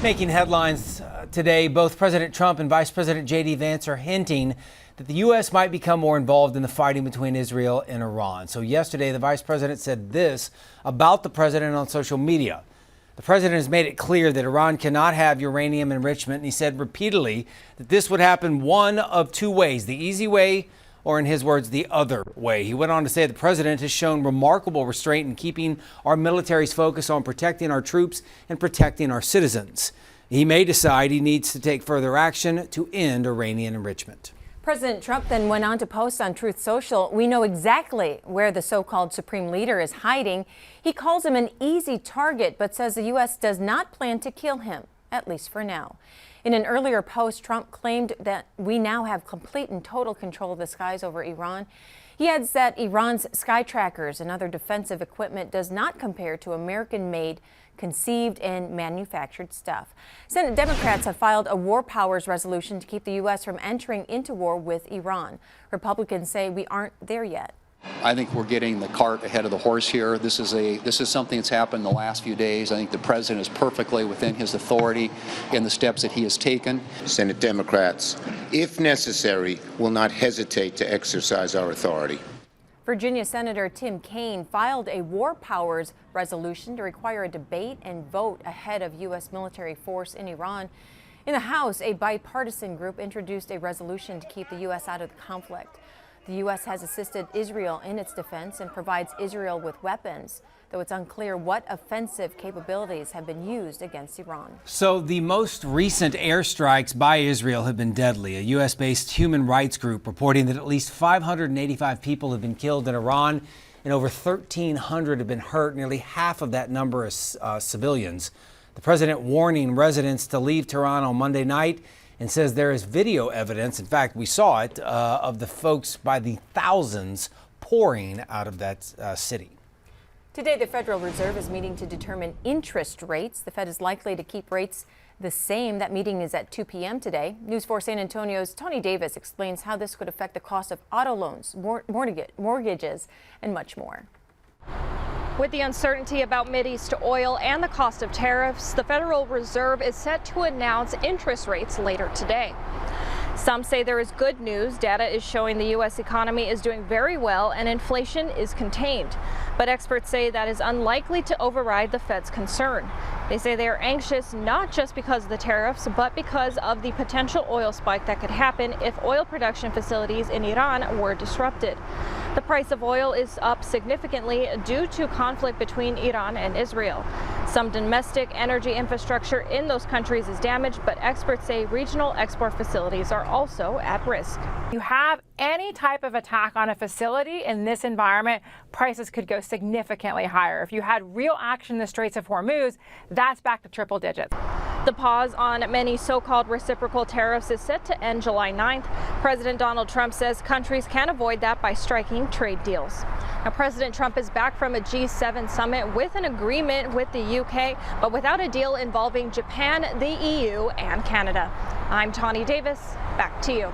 Making headlines today, both President Trump and Vice President J.D. Vance are hinting that the U.S. might become more involved in the fighting between Israel and Iran. So yesterday, the vice president said this about the president on social media. The president has made it clear that Iran cannot have uranium enrichment, and he said repeatedly that this would happen one of two ways, the easy way, or in his words, the other way. He went on to say the president has shown remarkable restraint in keeping our military's focus on protecting our troops and protecting our citizens. He may decide he needs to take further action to end Iranian enrichment. President Trump then went on to post on Truth Social, "We know exactly where the so-called supreme leader is hiding. He calls him an easy target, but says the U.S. does not plan to kill him, at least for now." In an earlier post, Trump claimed that we now have complete and total control of the skies over Iran. He adds that Iran's sky trackers and other defensive equipment does not compare to American-made, conceived and manufactured stuff. Senate Democrats have filed a war powers resolution to keep the U.S. from entering into war with Iran. Republicans say we aren't there yet. I think we're getting the cart ahead of the horse here. This is something that's happened in the last few days. I think the president is perfectly within his authority in the steps that he has taken. Senate Democrats, if necessary, will not hesitate to exercise our authority. Virginia Senator Tim Kaine filed a war powers resolution to require a debate and vote ahead of U.S. military force in Iran. In the House, a bipartisan group introduced a resolution to keep the U.S. out of the conflict. The U.S. has assisted Israel in its defense and provides Israel with weapons, though it's unclear what offensive capabilities have been used against Iran. So the most recent airstrikes by Israel have been deadly. A U.S.-based human rights group reporting that at least 585 people have been killed in Iran and over 1,300 have been hurt. Nearly half of that number is civilians. The president warning residents to leave Tehran on Monday night and says there is video evidence, in fact, we saw it, of the folks by the thousands pouring out of that city. Today, the Federal Reserve is meeting to determine interest rates. The Fed is likely to keep rates the same. That meeting is at 2 p.m. today. News 4 San Antonio's Tony Davis explains how this could affect the cost of auto loans, mortgages, and much more. With the uncertainty about Mideast oil and the cost of tariffs, the Federal Reserve is set to announce interest rates later today. Some say there is good news. Data is showing the U.S. economy is doing very well and inflation is contained. But experts say that is unlikely to override the Fed's concern. They say they are anxious not just because of the tariffs, but because of the potential oil spike that could happen if oil production facilities in Iran were disrupted. The price of oil is up significantly due to conflict between Iran and Israel. Some domestic energy infrastructure in those countries is damaged, but experts say regional export facilities are also at risk. You have any type of attack on a facility in this environment, prices could go significantly higher. If you had real action in the Straits of Hormuz, that's back to triple digits. The pause on many so-called reciprocal tariffs is set to end July 9th. President Donald Trump says countries can avoid that by striking trade deals. Now, President Trump is back from a G7 summit with an agreement with the UK, but without a deal involving Japan, the EU, and Canada. I'm Tawny Davis. Back to you.